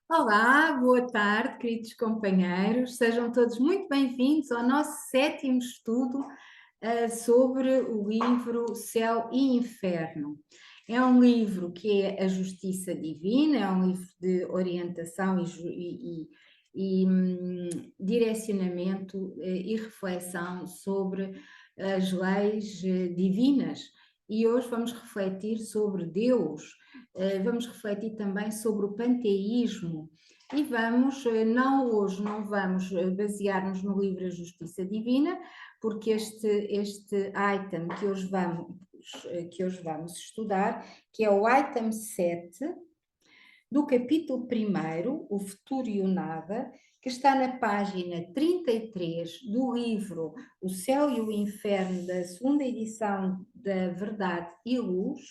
Olá, boa tarde, queridos companheiros. Sejam todos muito bem-vindos ao nosso sétimo estudo sobre o livro Céu e Inferno. É um livro que é a justiça divina, é um livro de orientação e direcionamento e reflexão sobre as leis divinas. E hoje vamos refletir sobre Deus. Vamos refletir também sobre o panteísmo e vamos, não hoje, não vamos basear-nos no livro A Justiça Divina, porque este item que hoje vamos estudar, que é o item 7 do capítulo 1, O Futuro e o Nada, que está na página 33 do livro O Céu e o Inferno, da segunda edição da Verdade e Luz,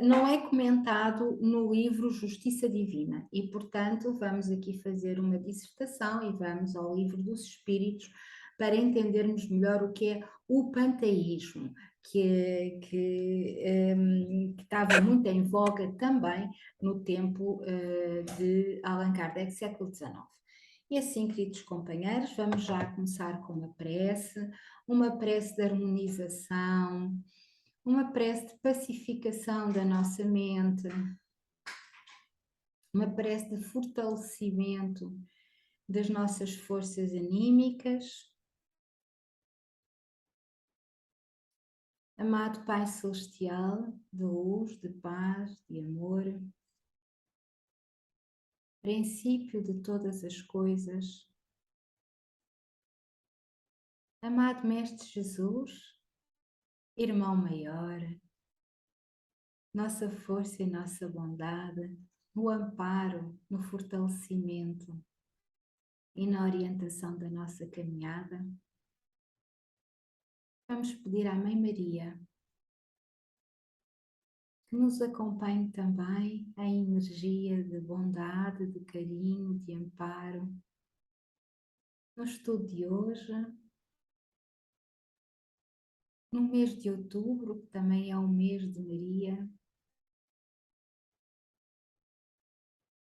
não é comentado no livro Justiça Divina e, portanto, vamos aqui fazer uma dissertação e vamos ao livro dos Espíritos para entendermos melhor o que é o panteísmo, que estava muito em voga também no tempo de Allan Kardec, século XIX. E assim, queridos companheiros, vamos já começar com uma prece de harmonização, uma prece de pacificação da nossa mente, uma prece de fortalecimento das nossas forças anímicas. Amado Pai Celestial, de luz, de paz, de amor, princípio de todas as coisas. Amado Mestre Jesus, irmão maior, nossa força e nossa bondade, no amparo, no fortalecimento e na orientação da nossa caminhada. Vamos pedir à Mãe Maria que nos acompanhe também a energia de bondade, de carinho, de amparo. No estudo de hoje, no mês de outubro, que também é o mês de Maria,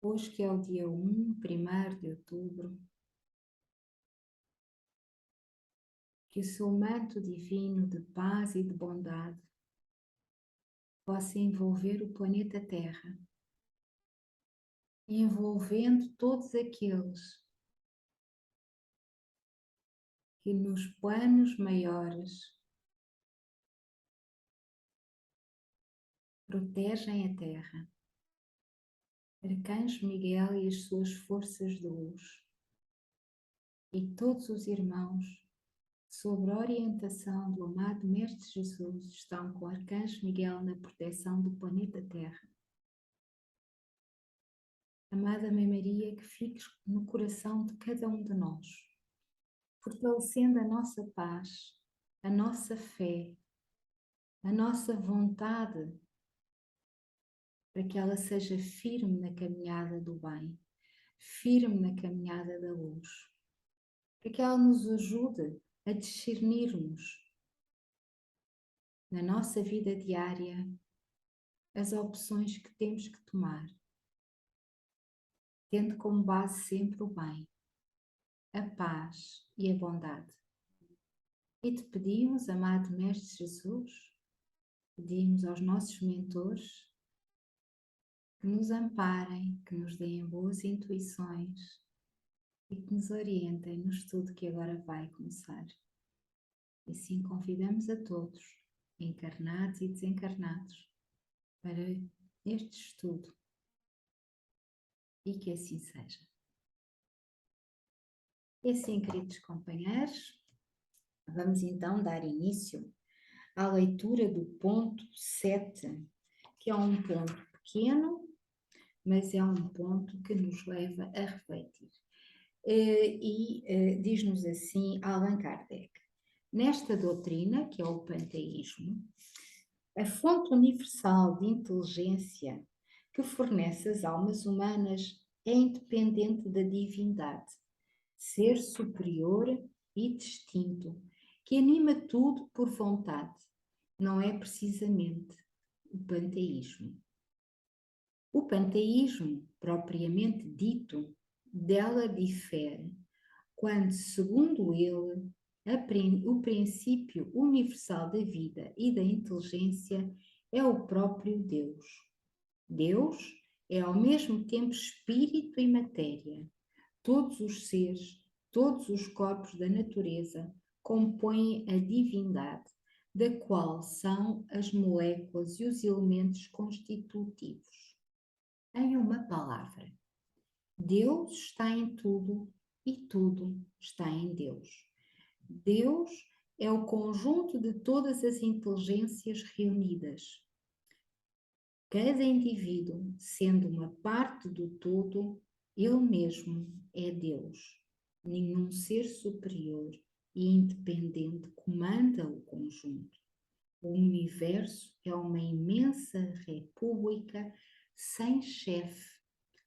hoje que é o dia 1º de outubro, que o seu manto divino de paz e de bondade possa envolver o planeta Terra, envolvendo todos aqueles que nos planos maiores protegem a Terra. Arcanjo Miguel e as suas forças de luz, e todos os irmãos, sob a orientação do amado Mestre Jesus, estão com o Arcanjo Miguel na proteção do planeta Terra. Amada Mãe Maria, que fiques no coração de cada um de nós, fortalecendo a nossa paz, a nossa fé, a nossa vontade, para que ela seja firme na caminhada do bem, firme na caminhada da luz, para que ela nos ajude a discernirmos na nossa vida diária as opções que temos que tomar, tendo como base sempre o bem, a paz e a bondade. E te pedimos, amado Mestre Jesus, pedimos aos nossos mentores que nos amparem, que nos deem boas intuições e que nos orientem no estudo que agora vai começar. E assim convidamos a todos, encarnados e desencarnados, para este estudo, e que assim seja. E assim, queridos companheiros, vamos então dar início à leitura do ponto 7, que é um ponto pequeno, mas é um ponto que nos leva a refletir. Diz-nos assim Allan Kardec: nesta doutrina, que é o panteísmo, a fonte universal de inteligência que fornece às almas humanas é independente da divindade, ser superior e distinto, que anima tudo por vontade. Não é precisamente o panteísmo. O panteísmo, propriamente dito, dela difere quando, segundo ele, o princípio universal da vida e da inteligência é o próprio Deus. Deus é ao mesmo tempo espírito e matéria. Todos os seres, todos os corpos da natureza compõem a divindade, da qual são as moléculas e os elementos constitutivos. Em uma palavra, Deus está em tudo e tudo está em Deus. Deus é o conjunto de todas as inteligências reunidas. Cada indivíduo, sendo uma parte do todo, ele mesmo é Deus. Nenhum ser superior e independente comanda o conjunto. O universo é uma imensa república sem chefe,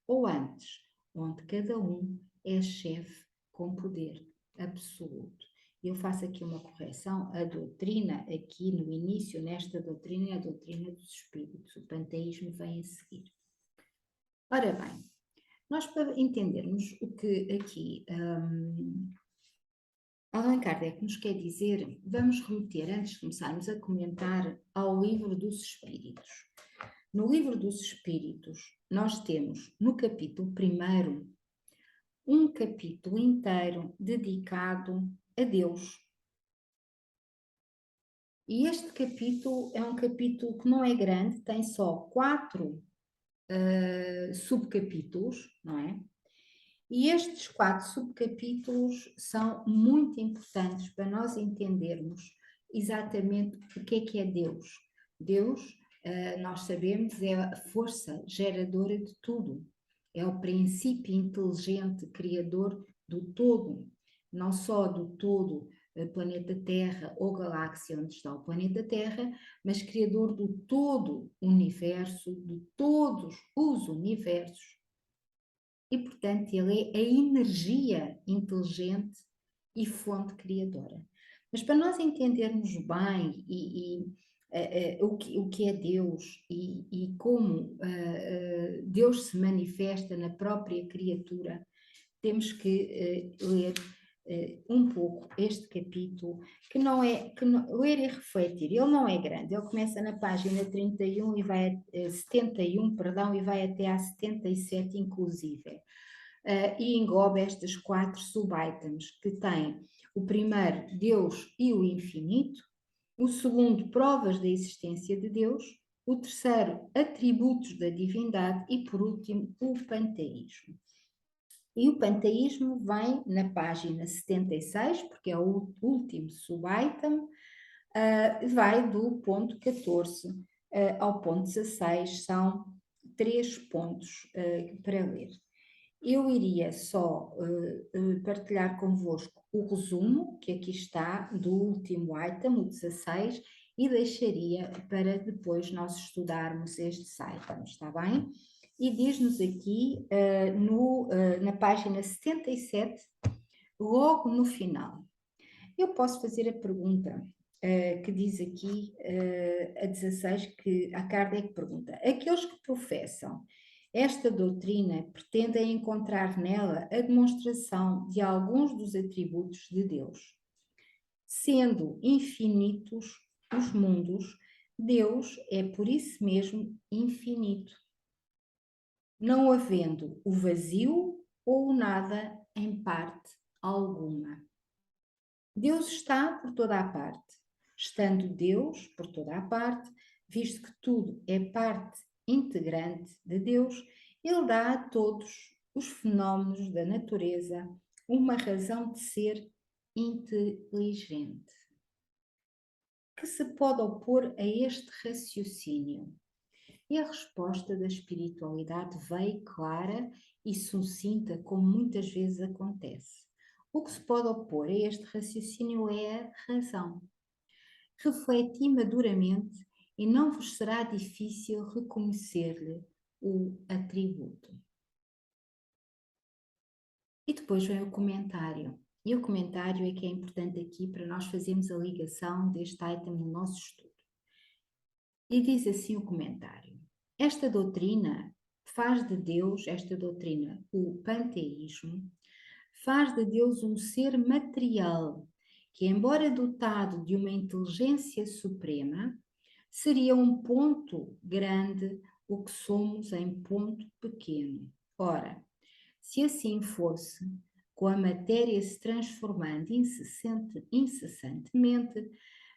ou antes, onde cada um é chefe com poder absoluto. Eu faço aqui uma correção, a doutrina aqui no início, nesta doutrina, é a doutrina dos espíritos, o panteísmo vem a seguir. Ora bem, nós para entendermos o que aqui Allan Kardec nos quer dizer, vamos remeter, antes de começarmos a comentar, ao Livro dos Espíritos. No Livro dos Espíritos, nós temos no capítulo 1 um capítulo inteiro dedicado a Deus. E este capítulo é um capítulo que não é grande, tem só 4 subcapítulos, não é? E estes 4 subcapítulos são muito importantes para nós entendermos exatamente o que é Deus. Deus, nós sabemos, é a força geradora de tudo. É o princípio inteligente, criador do todo. Não só do todo, planeta Terra ou galáxia onde está o planeta Terra, mas criador do todo universo, de todos os universos. E, portanto, ele é a energia inteligente e fonte criadora. Mas para nós entendermos bem o que é Deus e como Deus se manifesta na própria criatura, temos que ler um pouco este capítulo, ler e refletir. Ele não é grande, ele começa na página 31 e vai 71, perdão, e vai até à 77 inclusive. E engloba estes 4 sub-items que têm o primeiro, Deus e o infinito, o segundo, provas da existência de Deus, o terceiro, atributos da divindade e, por último, o panteísmo. E o panteísmo vem na página 76, porque é o último sub-item, vai do ponto 14 ao ponto 16, são 3 pontos para ler. Eu iria só partilhar convosco o resumo, que aqui está, do último item, o 16, e deixaria para depois nós estudarmos estes items, está bem? E diz-nos aqui, na página 77, logo no final. Eu posso fazer a pergunta que diz aqui, a 16, que a Kardec pergunta: aqueles que professam esta doutrina pretendem encontrar nela a demonstração de alguns dos atributos de Deus. Sendo infinitos os mundos, Deus é por isso mesmo infinito, não havendo o vazio ou o nada em parte alguma. Deus está por toda a parte. Estando Deus por toda a parte, visto que tudo é parte integrante de Deus, Ele dá a todos os fenómenos da natureza uma razão de ser inteligente. Que se pode opor a este raciocínio? E a resposta da espiritualidade veio clara e sucinta, como muitas vezes acontece. O que se pode opor a este raciocínio é a razão. Refleti maduramente e não vos será difícil reconhecer-lhe o atributo. E depois vem o comentário. E o comentário é que é importante aqui para nós fazermos a ligação deste item no nosso estudo. E diz assim o comentário: esta doutrina faz de Deus, esta doutrina, o panteísmo, faz de Deus um ser material, que, embora dotado de uma inteligência suprema, seria um ponto grande o que somos em ponto pequeno. Ora, se assim fosse, com a matéria se transformando incessantemente,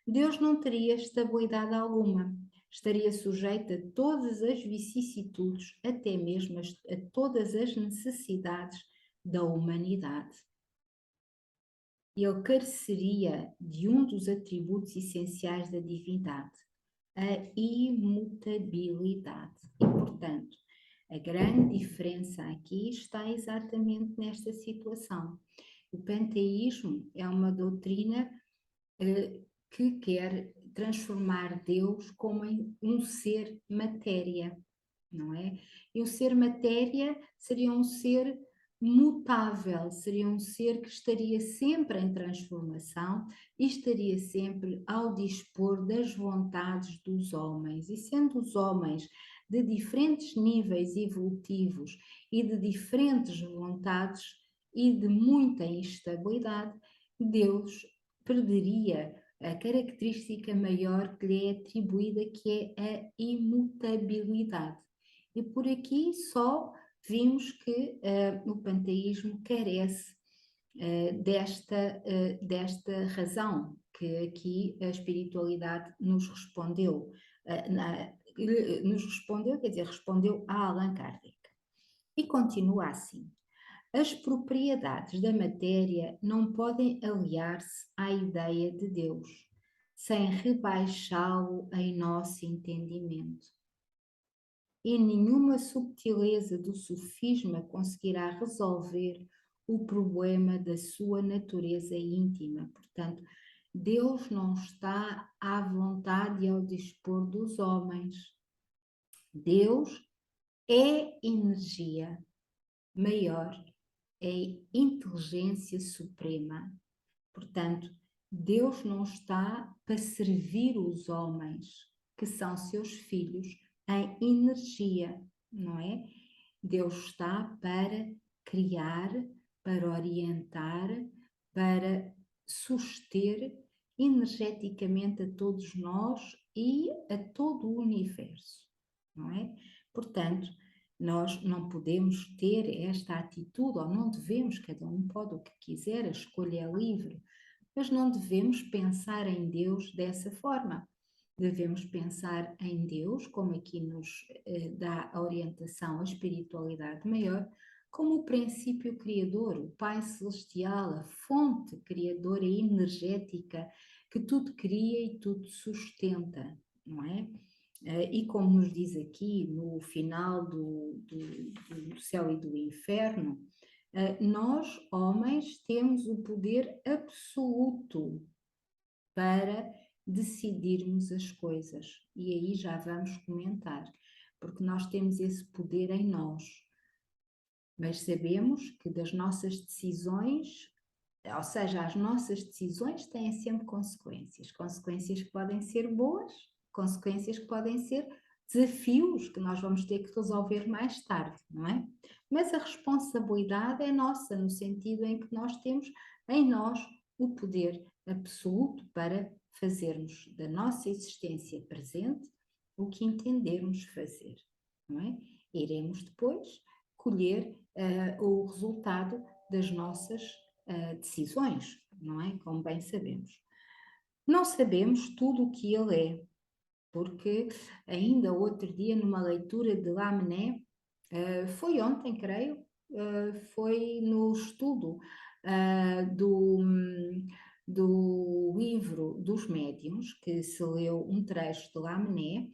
Deus não teria estabilidade alguma, estaria sujeito a todas as vicissitudes, até mesmo a todas as necessidades da humanidade. Ele careceria de um dos atributos essenciais da divindade, a imutabilidade. E, portanto, a grande diferença aqui está exatamente nesta situação. O panteísmo é uma doutrina que quer transformar Deus como em um ser matéria, não é? E o ser matéria seria um ser mutável, seria um ser que estaria sempre em transformação e estaria sempre ao dispor das vontades dos homens. E sendo os homens de diferentes níveis evolutivos e de diferentes vontades e de muita instabilidade, Deus perderia a característica maior que lhe é atribuída, que é a imutabilidade. E por aqui só vimos que o panteísmo carece desta razão que aqui a espiritualidade nos respondeu. Quer dizer, respondeu a Allan Kardec. E continua assim. As propriedades da matéria não podem aliar-se à ideia de Deus, sem rebaixá-lo em nosso entendimento. E nenhuma subtileza do sofisma conseguirá resolver o problema da sua natureza íntima. Portanto, Deus não está à vontade e ao dispor dos homens. Deus é energia maior, é inteligência suprema. Portanto, Deus não está para servir os homens, que são seus filhos, em energia, não é? Deus está para criar, para orientar, para suster energeticamente a todos nós e a todo o universo, não é? Portanto, nós não podemos ter esta atitude, ou não devemos, cada um pode o que quiser, a escolha é livre, mas não devemos pensar em Deus dessa forma. Devemos pensar em Deus, como aqui nos dá a orientação, a espiritualidade maior, como o princípio criador, o Pai Celestial, a fonte criadora e energética que tudo cria e tudo sustenta, não é? E como nos diz aqui no final do céu e do inferno, nós, homens, temos o poder absoluto para decidirmos as coisas. E aí já vamos comentar, porque nós temos esse poder em nós. Mas sabemos que das nossas decisões, ou seja, as nossas decisões têm sempre consequências. Consequências que podem ser boas, consequências que podem ser desafios que nós vamos ter que resolver mais tarde, não é? Mas a responsabilidade é nossa, no sentido em que nós temos em nós o poder absoluto para fazermos da nossa existência presente o que entendermos fazer, não é? Iremos depois colher o resultado das nossas decisões, não é? Como bem sabemos. Não sabemos tudo o que ele é, porque ainda outro dia, numa leitura de Lamennais, foi ontem, creio, foi no estudo do livro dos médiuns, que se leu um trecho de Lamennais,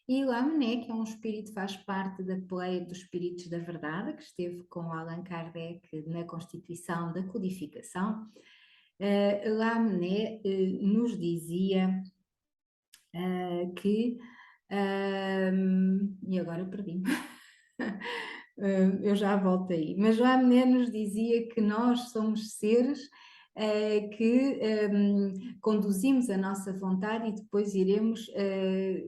e Lamennais, que é um espírito, faz parte da pleia dos espíritos da verdade, que esteve com Allan Kardec na constituição da codificação. Lamennais nos dizia que, e agora perdi-me, eu já volto aí, mas Lamennais nos dizia que nós somos seres que conduzimos a nossa vontade e depois iremos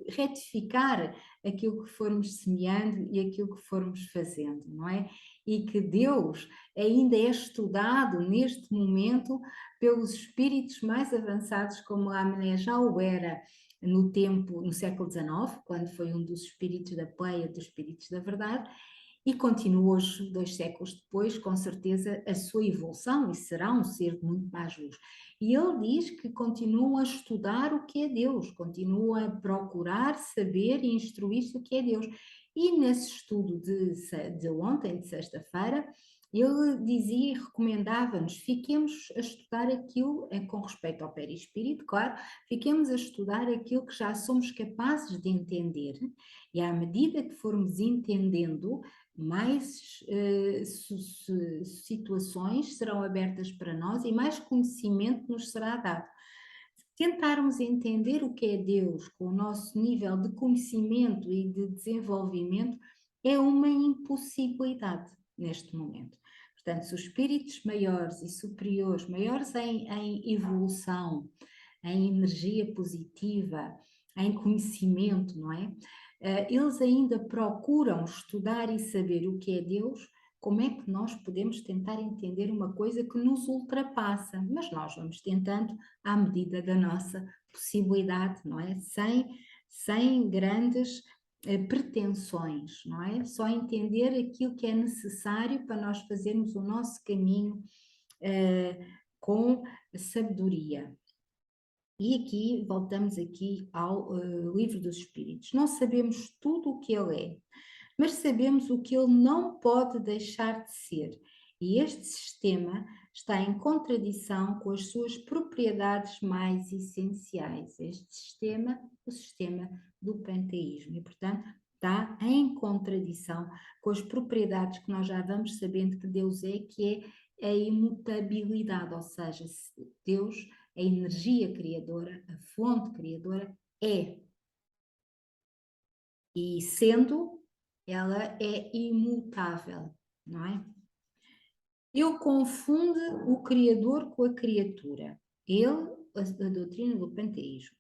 retificar aquilo que formos semeando e aquilo que formos fazendo, não é? E que Deus ainda é estudado neste momento pelos espíritos mais avançados, como a Amné já o era no século XIX, quando foi um dos espíritos da Pleia, dos espíritos da verdade, e continua hoje, 2 séculos depois, com certeza, a sua evolução e será um ser de muito mais luz. E ele diz que continua a estudar o que é Deus, continua a procurar saber e instruir-se o que é Deus. E nesse estudo de ontem, de sexta-feira, ele dizia e recomendava-nos, fiquemos a estudar aquilo, com respeito ao perispírito, claro, fiquemos a estudar aquilo que já somos capazes de entender, e à medida que formos entendendo, mais situações serão abertas para nós e mais conhecimento nos será dado. Tentarmos entender o que é Deus com o nosso nível de conhecimento e de desenvolvimento é uma impossibilidade neste momento. Portanto, se os espíritos maiores e superiores, maiores em evolução, em energia positiva, em conhecimento, não é? Eles ainda procuram estudar e saber o que é Deus. Como é que nós podemos tentar entender uma coisa que nos ultrapassa? Mas nós vamos tentando à medida da nossa possibilidade, não é? Sem grandes pretensões, não é? Só entender aquilo que é necessário para nós fazermos o nosso caminho com sabedoria. E aqui, voltamos aqui ao Livro dos Espíritos. Não sabemos tudo o que ele é, mas sabemos o que ele não pode deixar de ser. E este sistema está em contradição com as suas propriedades mais essenciais. Este sistema, o sistema do panteísmo. E, portanto, está em contradição com as propriedades que nós já vamos sabendo que Deus é, que é a imutabilidade, ou seja, Deus, a energia criadora, a fonte criadora, é. E sendo, ela é imutável, não é? Ele confunde o Criador com a criatura. Ele, a doutrina do panteísmo.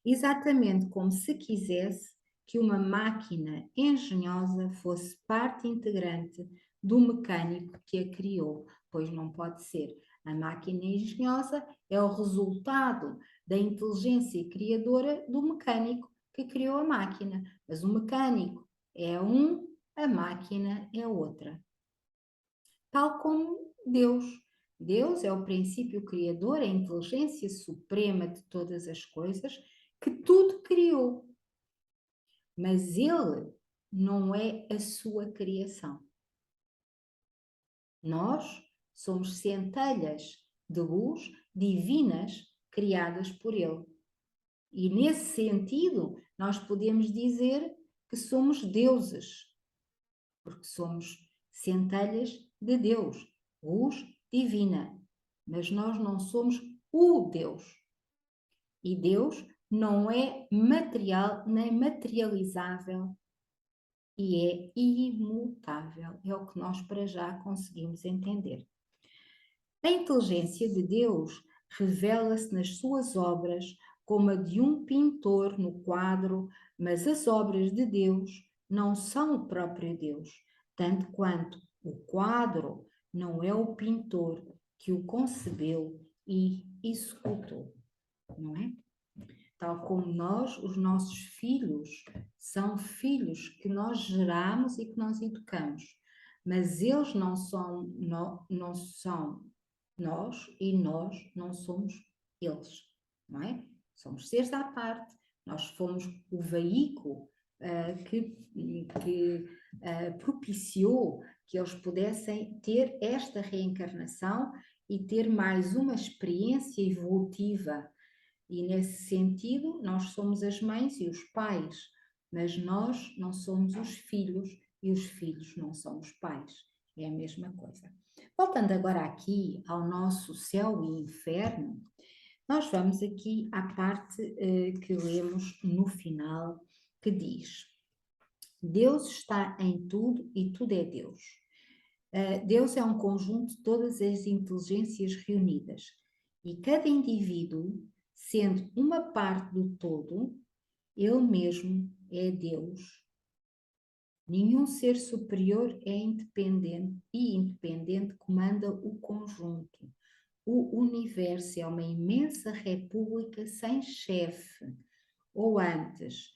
Exatamente como se quisesse que uma máquina engenhosa fosse parte integrante do mecânico que a criou, pois não pode ser. A máquina engenhosa é o resultado da inteligência criadora do mecânico que criou a máquina, mas o mecânico é um, a máquina é outra. Tal como Deus. Deus é o princípio criador, a inteligência suprema de todas as coisas, que tudo criou. Mas ele não é a sua criação. Nós somos centelhas de luz divinas criadas por ele. E nesse sentido, nós podemos dizer que somos deuses, porque somos centelhas de Deus, luz divina. Mas nós não somos o Deus. E Deus não é material nem materializável e é imutável. É o que nós para já conseguimos entender. A inteligência de Deus revela-se nas suas obras como a de um pintor no quadro, mas as obras de Deus não são o próprio Deus, tanto quanto o quadro não é o pintor que o concebeu e executou, não é? Tal como nós, os nossos filhos, são filhos que nós geramos e que nós educamos, mas eles não são nós e nós não somos eles, não é? Somos seres à parte, nós fomos o veículo que propiciou que eles pudessem ter esta reencarnação e ter mais uma experiência evolutiva. E nesse sentido, nós somos as mães e os pais, mas nós não somos os filhos e os filhos não são os pais. É a mesma coisa. Voltando agora aqui ao nosso céu e inferno, nós vamos aqui à parte que lemos no final, que diz: Deus está em tudo e tudo é Deus. Deus é um conjunto de todas as inteligências reunidas e cada indivíduo, sendo uma parte do todo, ele mesmo é Deus. Nenhum ser superior é independente e independente comanda o conjunto. O universo é uma imensa república sem chefe, ou antes,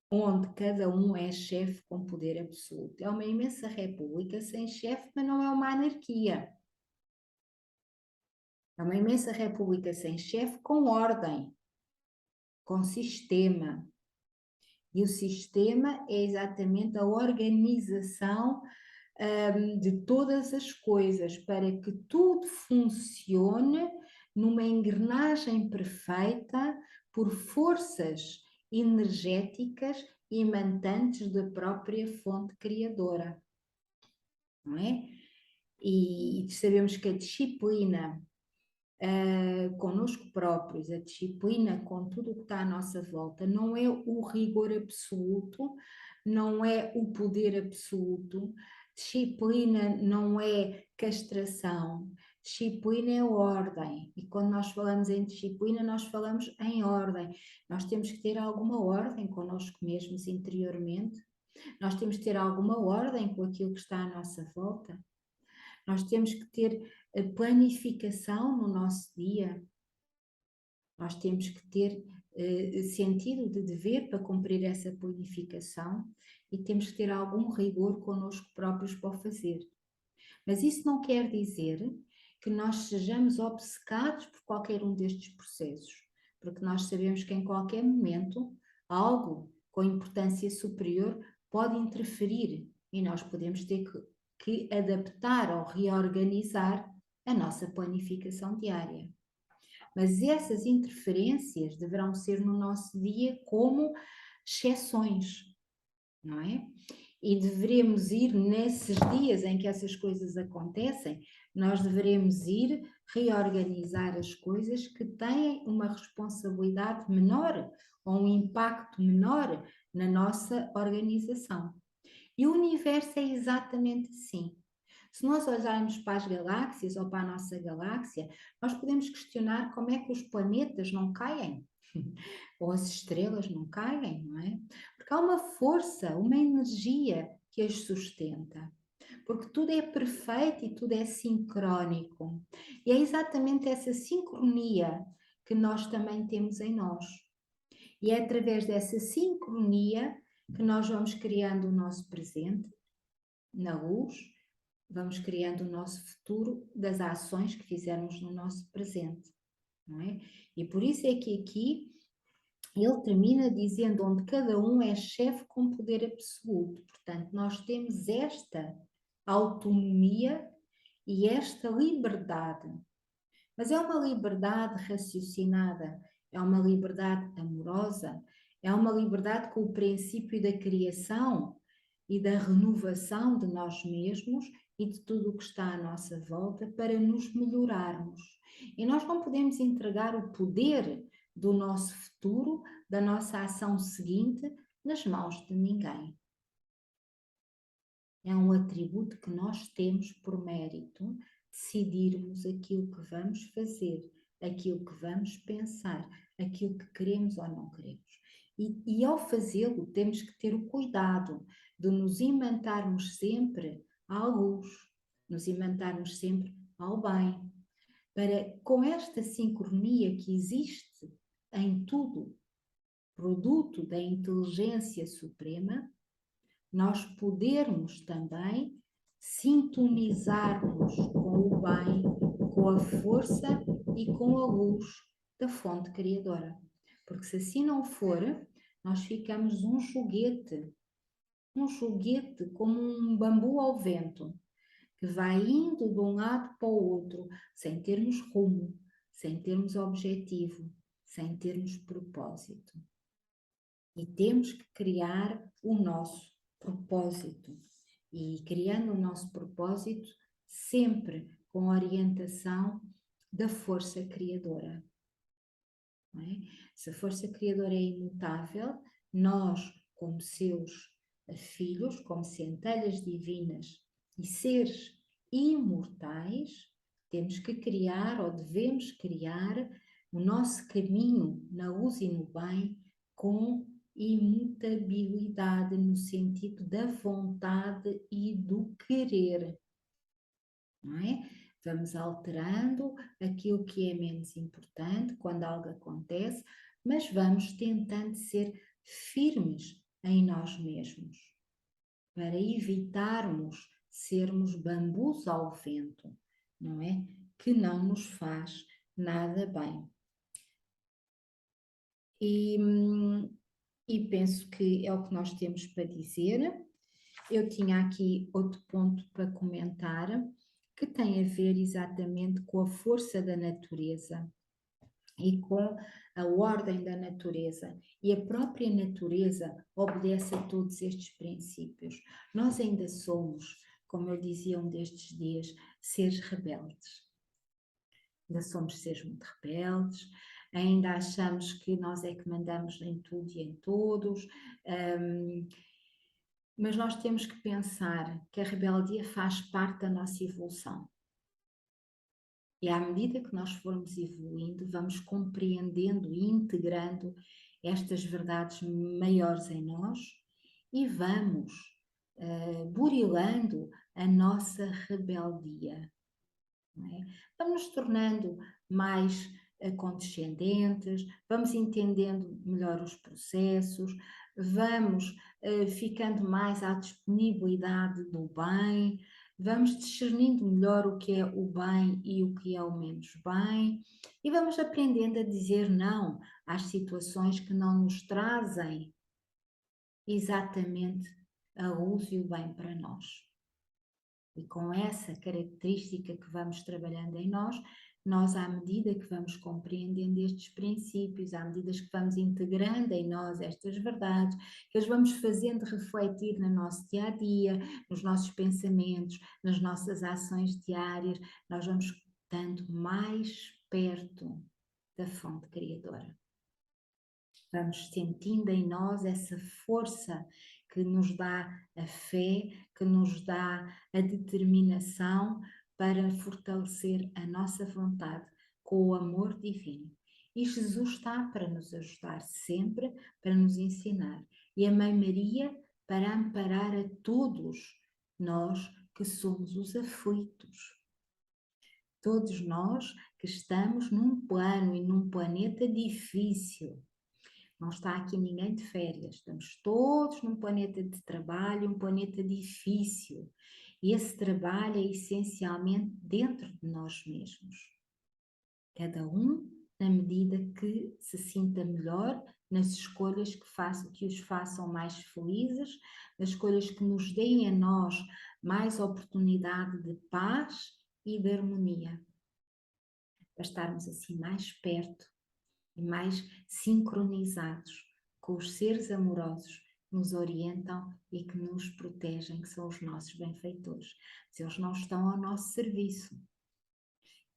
onde cada um é chefe com poder absoluto. É uma imensa república sem chefe, mas não é uma anarquia. É uma imensa república sem chefe com ordem, com sistema. E o sistema é exatamente a organização de todas as coisas para que tudo funcione numa engrenagem perfeita por forças energéticas imantantes da própria fonte criadora, não é? E sabemos que a disciplina connosco próprios, a disciplina com tudo o que está à nossa volta, não é o rigor absoluto, não é o poder absoluto, disciplina não é castração, disciplina é ordem, e quando nós falamos em disciplina, nós falamos em ordem. Nós temos que ter alguma ordem connosco mesmos interiormente, nós temos que ter alguma ordem com aquilo que está à nossa volta. Nós temos que ter planificação no nosso dia, nós temos que ter sentido de dever para cumprir essa planificação e temos que ter algum rigor connosco próprios para o fazer. Mas isso não quer dizer que nós sejamos obcecados por qualquer um destes processos, porque nós sabemos que em qualquer momento algo com importância superior pode interferir e nós podemos ter que adaptar ou reorganizar a nossa planificação diária. Mas essas interferências deverão ser no nosso dia como exceções, não é? E deveremos ir nesses dias em que essas coisas acontecem, nós deveremos ir reorganizar as coisas que têm uma responsabilidade menor ou um impacto menor na nossa organização. E o universo é exatamente assim. Se nós olharmos para as galáxias ou para a nossa galáxia, nós podemos questionar como é que os planetas não caem, ou as estrelas não caem, não é? Porque há uma força, uma energia que as sustenta. Porque tudo é perfeito e tudo é sincrónico. E é exatamente essa sincronia que nós também temos em nós. E é através dessa sincronia que nós vamos criando o nosso presente na luz, vamos criando o nosso futuro das ações que fizermos no nosso presente, não é? E por isso é que aqui ele termina dizendo onde cada um é chefe com poder absoluto. Portanto, nós temos esta autonomia e esta liberdade. Mas é uma liberdade raciocinada, é uma liberdade amorosa, é uma liberdade com o princípio da criação e da renovação de nós mesmos e de tudo o que está à nossa volta para nos melhorarmos. E nós não podemos entregar o poder do nosso futuro, da nossa ação seguinte, nas mãos de ninguém. É um atributo que nós temos por mérito decidirmos aquilo que vamos fazer, aquilo que vamos pensar, aquilo que queremos ou não queremos. E ao fazê-lo, temos que ter o cuidado de nos imantarmos sempre à luz, nos imantarmos sempre ao bem, para com esta sincronia que existe em tudo, produto da inteligência suprema, nós podermos também sintonizar-nos com o bem, com a força e com a luz da fonte criadora. Porque se assim não for, nós ficamos um joguete como um bambu ao vento, que vai indo de um lado para o outro, sem termos rumo, sem termos objetivo, sem termos propósito. E temos que criar o nosso propósito. E criando o nosso propósito, sempre com a orientação da força criadora. Não é? Se a força criadora é imutável, nós, como seus filhos, como centelhas divinas E seres imortais, temos que criar ou devemos criar o nosso caminho na luz e no bem com imutabilidade no sentido da vontade e do querer, não é? Vamos alterando aquilo que é menos importante quando algo acontece, mas vamos tentando ser firmes em nós mesmos para evitarmos sermos bambus ao vento, não é? Que não nos faz nada bem. E penso que é o que nós temos para dizer. Eu tinha aqui outro ponto para comentar, que tem a ver exatamente com a força da natureza e com a ordem da natureza. E a própria natureza obedece a todos estes princípios. Nós ainda somos, como eu dizia um destes dias, seres rebeldes. Ainda somos seres muito rebeldes, ainda achamos que nós é que mandamos em tudo e em todos, mas nós temos que pensar que a rebeldia faz parte da nossa evolução. E à medida que nós formos evoluindo, vamos compreendendo e integrando estas verdades maiores em nós e vamos burilando a nossa rebeldia. Não é? Vamos nos tornando mais condescendentes, vamos entendendo melhor os processos, vamos ficando mais à disponibilidade do bem, vamos discernindo melhor o que é o bem e o que é o menos bem, e vamos aprendendo a dizer não às situações que não nos trazem exatamente a luz e o bem para nós. E com essa característica que vamos trabalhando em nós, à medida que vamos compreendendo estes princípios, à medida que vamos integrando em nós estas verdades, que as vamos fazendo refletir no nosso dia a dia, nos nossos pensamentos, nas nossas ações diárias, nós vamos estando mais perto da fonte criadora. Vamos sentindo em nós essa força que nos dá a fé, que nos dá a determinação para fortalecer a nossa vontade com o amor divino. E Jesus está para nos ajudar sempre, para nos ensinar. E a Mãe Maria para amparar a todos nós que somos os aflitos. Todos nós que estamos num plano e num planeta difícil. Não está aqui ninguém de férias, estamos todos num planeta de trabalho, um planeta difícil. E esse trabalho é essencialmente dentro de nós mesmos. Cada um na medida que se sinta melhor nas escolhas que os façam mais felizes, nas escolhas que nos deem a nós mais oportunidade de paz e de harmonia. Para estarmos assim mais perto e mais sincronizados com os seres amorosos que nos orientam e que nos protegem, que são os nossos benfeitores. Mas eles não estão ao nosso serviço.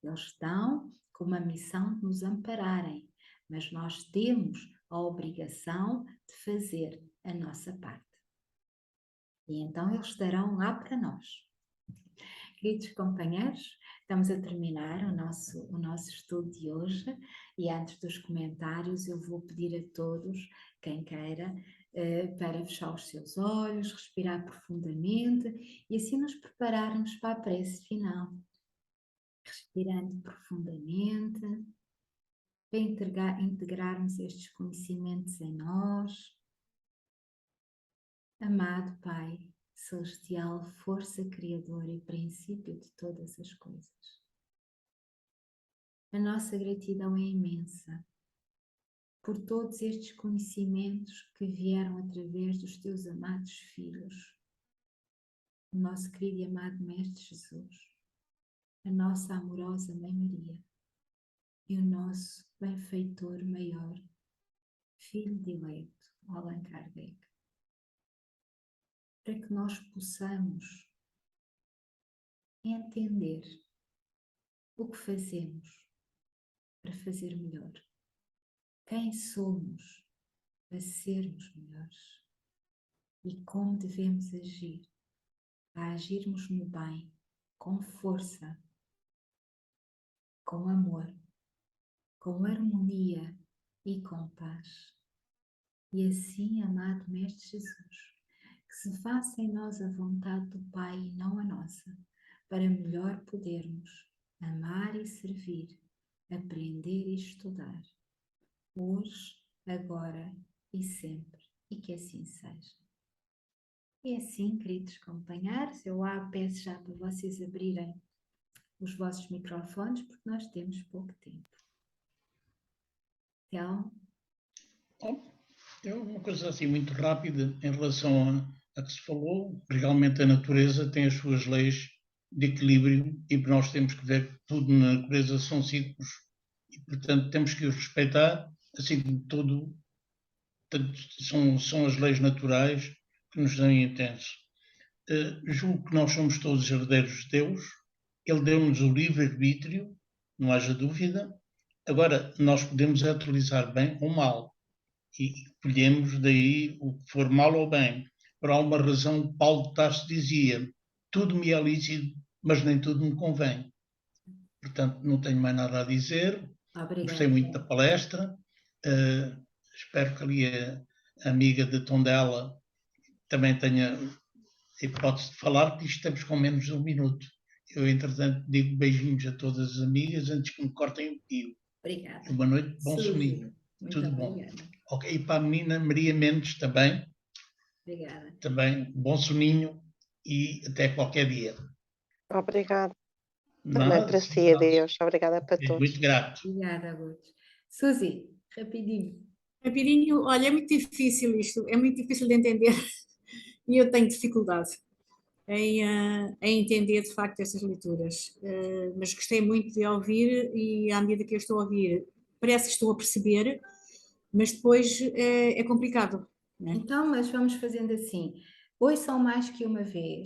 Eles estão com uma missão de nos ampararem, mas nós temos a obrigação de fazer a nossa parte. E então eles estarão lá para nós. Queridos companheiros, estamos a terminar o nosso estudo de hoje e antes dos comentários eu vou pedir a todos, quem queira, para fechar os seus olhos, respirar profundamente e assim nos prepararmos para a prece final. Respirando profundamente, para integrarmos estes conhecimentos em nós. Amado Pai, celestial, força criadora e princípio de todas as coisas. A nossa gratidão é imensa por todos estes conhecimentos que vieram através dos teus amados filhos, o nosso querido e amado Mestre Jesus, a nossa amorosa Mãe Maria e o nosso benfeitor maior, Filho dileto, Allan Kardec, para que nós possamos entender o que fazemos para fazer melhor, quem somos para sermos melhores e como devemos agir a agirmos no bem, com força, com amor, com harmonia e com paz. E assim, amado Mestre Jesus, que se faça em nós a vontade do Pai e não a nossa, para melhor podermos amar e servir, aprender e estudar, hoje, agora e sempre, e que assim seja. E assim, queridos companheiros, eu peço já para vocês abrirem os vossos microfones, porque nós temos pouco tempo. Então, Uma coisa assim muito rápida em relação a que se falou. Realmente a natureza tem as suas leis de equilíbrio e nós temos que ver que tudo na natureza são ciclos e, portanto, temos que os respeitar, assim como tudo são as leis naturais que nos dão intenso. Julgo que nós somos todos herdeiros de Deus, Ele deu-nos o livre-arbítrio, não haja dúvida. Agora, nós podemos utilizar bem ou mal e colhemos daí o que for mal ou bem. Por alguma razão, Paulo de Tarso dizia: tudo me é lícito, mas nem tudo me convém. Portanto, não tenho mais nada a dizer. obrigada. Gostei muito da palestra. Espero que ali a amiga de Tondela também tenha hipótese de falar, porque estamos com menos de um minuto. Eu, entretanto, digo beijinhos a todas as amigas antes que me cortem o fio. Obrigada. Boa noite, bom Suzy, soninho. muito Tudo obrigada. bom. Ok, e para a menina Maria Mendes também. Obrigada. Também bom soninho e até qualquer dia. Obrigada. Também Nada, para si, adeus. Obrigada para todos. muito grato. Obrigada, Lourdes. Suzy, rapidinho. Rapidinho, olha, é muito difícil isto, é muito difícil de entender e eu tenho dificuldade em entender de facto estas leituras, mas gostei muito de ouvir e à medida que eu estou a ouvir parece que estou a perceber, mas depois é complicado. Né? Então, mas vamos fazendo assim. Ouçam mais que uma vez,